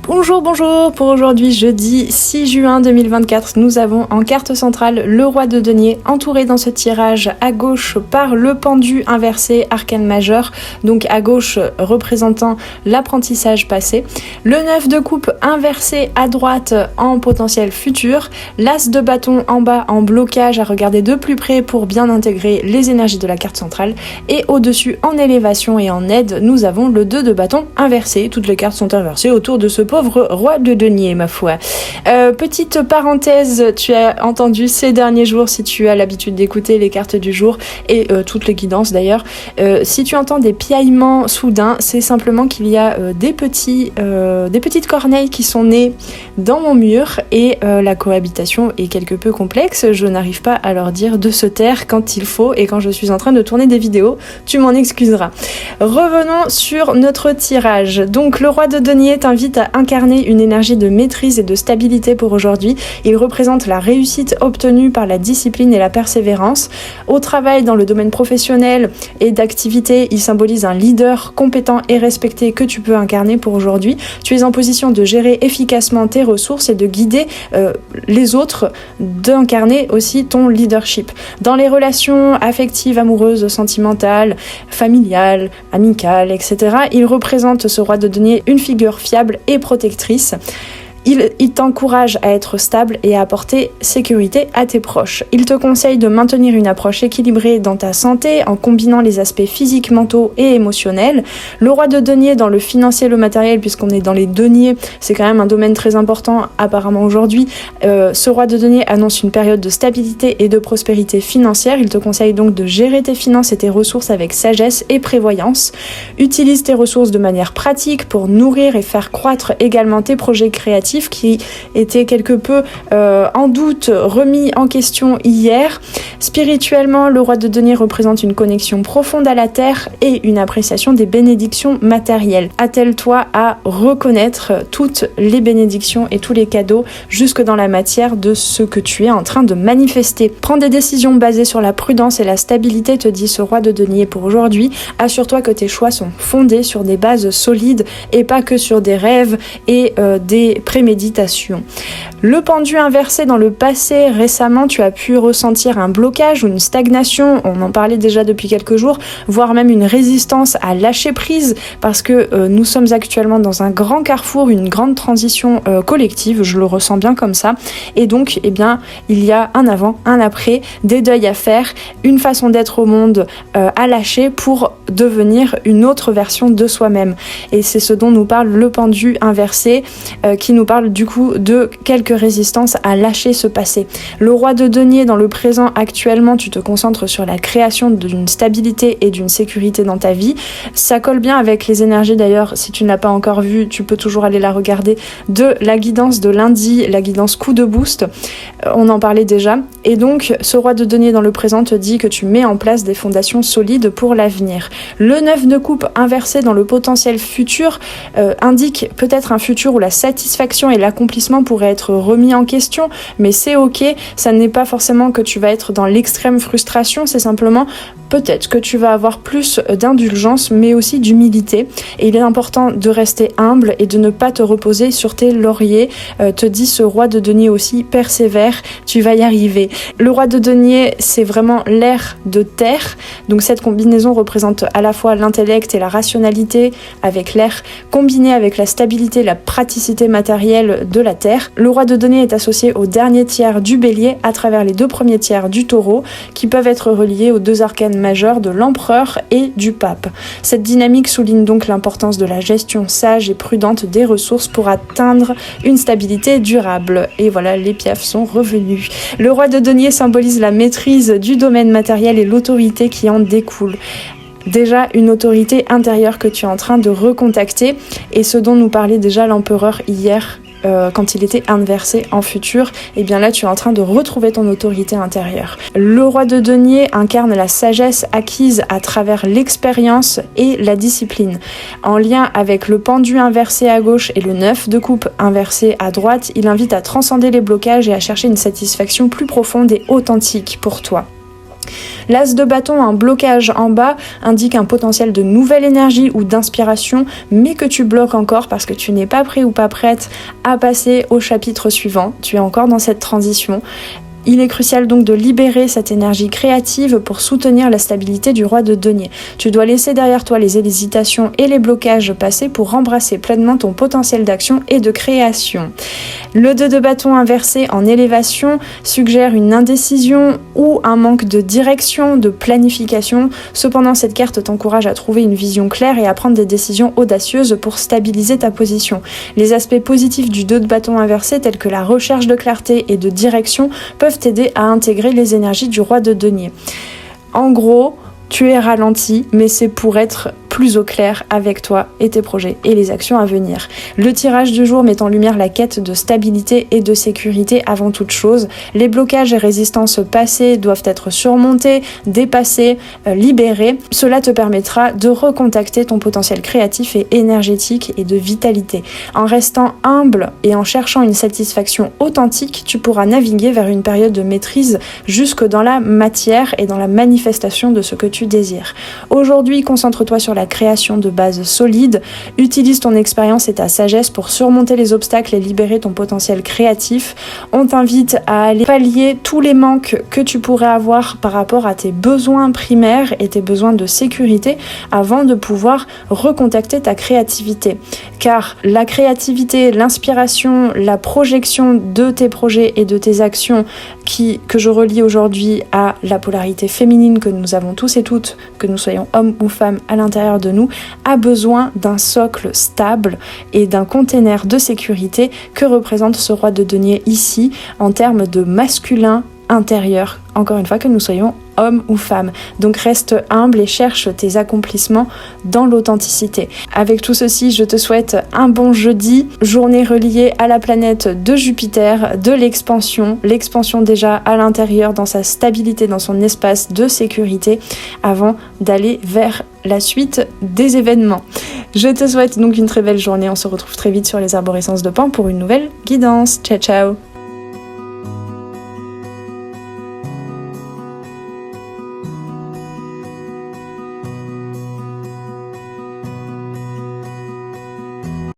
Bonjour, pour aujourd'hui jeudi 6 juin 2024, nous avons en carte centrale le roi de denier entouré dans ce tirage à gauche par le pendu inversé arcane majeur, donc à gauche représentant l'apprentissage passé, le 9 de coupe inversé à droite en potentiel futur, l'as de bâton en bas en blocage à regarder de plus près pour bien intégrer les énergies de la carte centrale, et au-dessus en élévation et en aide, nous avons le 2 de bâton inversé. Toutes les cartes sont inversées autour de ce pauvre roi de denier, ma foi. Petite parenthèse, tu as entendu ces derniers jours, si tu as l'habitude d'écouter les cartes du jour et toutes les guidances d'ailleurs, si tu entends des piaillements soudains, c'est simplement qu'il y a des petites corneilles qui sont nées dans mon mur et la cohabitation est quelque peu complexe. Je n'arrive pas à leur dire de se taire quand il faut et quand je suis en train de tourner des vidéos, tu m'en excuseras. Revenons sur notre tirage. Donc le roi de denier t'invite à incarner une énergie de maîtrise et de stabilité pour aujourd'hui. Il représente la réussite obtenue par la discipline et la persévérance. Au travail, dans le domaine professionnel et d'activité, il symbolise un leader compétent et respecté que tu peux incarner pour aujourd'hui. Tu es en position de gérer efficacement tes ressources et de guider les autres, d'incarner aussi ton leadership. Dans les relations affectives, amoureuses, sentimentales, familiales, amicales, etc., il représente, ce roi de denier, une figure fiable et protectrice. Il t'encourage à être stable et à apporter sécurité à tes proches. Il te conseille de maintenir une approche équilibrée dans ta santé en combinant les aspects physiques, mentaux et émotionnels. Le roi de denier dans le financier et le matériel, puisqu'on est dans les deniers, c'est quand même un domaine très important apparemment aujourd'hui. Ce roi de denier annonce une période de stabilité et de prospérité financière. Il te conseille donc de gérer tes finances et tes ressources avec sagesse et prévoyance. Utilise tes ressources de manière pratique pour nourrir et faire croître également tes projets créatifs qui était quelque peu en doute, remis en question hier. Spirituellement, le roi de denier représente une connexion profonde à la terre et une appréciation des bénédictions matérielles. Attelle-toi à reconnaître toutes les bénédictions et tous les cadeaux jusque dans la matière de ce que tu es en train de manifester. Prends des décisions basées sur la prudence et la stabilité, te dit ce roi de denier pour aujourd'hui. Assure-toi que tes choix sont fondés sur des bases solides et pas que sur des rêves et des préméditation. Le pendu inversé dans le passé, récemment tu as pu ressentir un blocage ou une stagnation, on en parlait déjà depuis quelques jours, voire même une résistance à lâcher prise parce que nous sommes actuellement dans un grand carrefour, une grande transition collective, je le ressens bien comme ça, et donc il y a un avant, un après, des deuils à faire, une façon d'être au monde à lâcher pour devenir une autre version de soi-même, et c'est ce dont nous parle le pendu inversé qui nous parle du coup de quelques résistances à lâcher ce passé. Le roi de denier dans le présent, actuellement tu te concentres sur la création d'une stabilité et d'une sécurité dans ta vie. Ça colle bien avec les énergies d'ailleurs, si tu ne l'as pas encore vue, tu peux toujours aller la regarder, de la guidance de lundi, la guidance coup de boost, on en parlait déjà, et donc ce roi de denier dans le présent te dit que tu mets en place des fondations solides pour l'avenir. Le 9 de coupe inversé dans le potentiel futur indique peut-être un futur où la satisfaction et l'accomplissement pourraient être remis en question, mais c'est ok, ça n'est pas forcément que tu vas être dans l'extrême frustration, c'est simplement peut-être que tu vas avoir plus d'indulgence mais aussi d'humilité, et il est important de rester humble et de ne pas te reposer sur tes lauriers, te dit ce roi de denier aussi, persévère, tu vas y arriver. Le roi de denier, c'est vraiment l'air de terre, donc cette combinaison représente à la fois l'intellect et la rationalité avec l'air, combiné avec la stabilité, la praticité matérielle de la terre. Le roi de denier est associé au dernier tiers du bélier à travers les deux premiers tiers du taureau qui peuvent être reliés aux deux arcanes majeurs de l'empereur et du pape. Cette dynamique souligne donc l'importance de la gestion sage et prudente des ressources pour atteindre une stabilité durable. Et voilà, les piafs sont revenus. Le roi de denier symbolise la maîtrise du domaine matériel et l'autorité qui en découle. Déjà une autorité intérieure que tu es en train de recontacter, et ce dont nous parlait déjà l'empereur hier quand il était inversé en futur, et bien là tu es en train de retrouver ton autorité intérieure. Le roi de denier incarne la sagesse acquise à travers l'expérience et la discipline. En lien avec le pendu inversé à gauche et le 9 de coupe inversé à droite, il invite à transcender les blocages et à chercher une satisfaction plus profonde et authentique pour toi. L'as de bâton, un blocage en bas, indique un potentiel de nouvelle énergie ou d'inspiration, mais que tu bloques encore parce que tu n'es pas prêt ou pas prête à passer au chapitre suivant. Tu es encore dans cette transition. Il est crucial donc de libérer cette énergie créative pour soutenir la stabilité du roi de denier. Tu dois laisser derrière toi les hésitations et les blocages passés pour embrasser pleinement ton potentiel d'action et de création. Le 2 de bâton inversé en élévation suggère une indécision ou un manque de direction, de planification. Cependant, cette carte t'encourage à trouver une vision claire et à prendre des décisions audacieuses pour stabiliser ta position. Les aspects positifs du 2 de bâton inversé, tels que la recherche de clarté et de direction, peuvent t'aider à intégrer les énergies du roi de denier. En gros, tu es ralenti, mais c'est pour être plus au clair avec toi et tes projets et les actions à venir. Le tirage du jour met en lumière la quête de stabilité et de sécurité avant toute chose. Les blocages et résistances passées doivent être surmontés, dépassés, libérés. Cela te permettra de recontacter ton potentiel créatif et énergétique et de vitalité. En restant humble et en cherchant une satisfaction authentique, tu pourras naviguer vers une période de maîtrise jusque dans la matière et dans la manifestation de ce que tu désires. Aujourd'hui, concentre-toi sur la création de bases solides, utilise ton expérience et ta sagesse pour surmonter les obstacles et libérer ton potentiel créatif. On t'invite à aller pallier tous les manques que tu pourrais avoir par rapport à tes besoins primaires et tes besoins de sécurité avant de pouvoir recontacter ta créativité. Car la créativité, l'inspiration, la projection de tes projets et de tes actions que je relie aujourd'hui à la polarité féminine que nous avons tous et toutes, que nous soyons hommes ou femmes à l'intérieur de nous, a besoin d'un socle stable et d'un container de sécurité que représente ce roi de denier ici en termes de masculin intérieur, encore une fois que nous soyons hommes ou femmes. Donc reste humble et cherche tes accomplissements dans l'authenticité. Avec tout ceci, je te souhaite un bon jeudi, journée reliée à la planète de Jupiter, de l'expansion déjà à l'intérieur dans sa stabilité, dans son espace de sécurité, avant d'aller vers la suite des événements. Je te souhaite donc une très belle journée, on se retrouve très vite sur les arborescences de Pan pour une nouvelle guidance. Ciao ciao.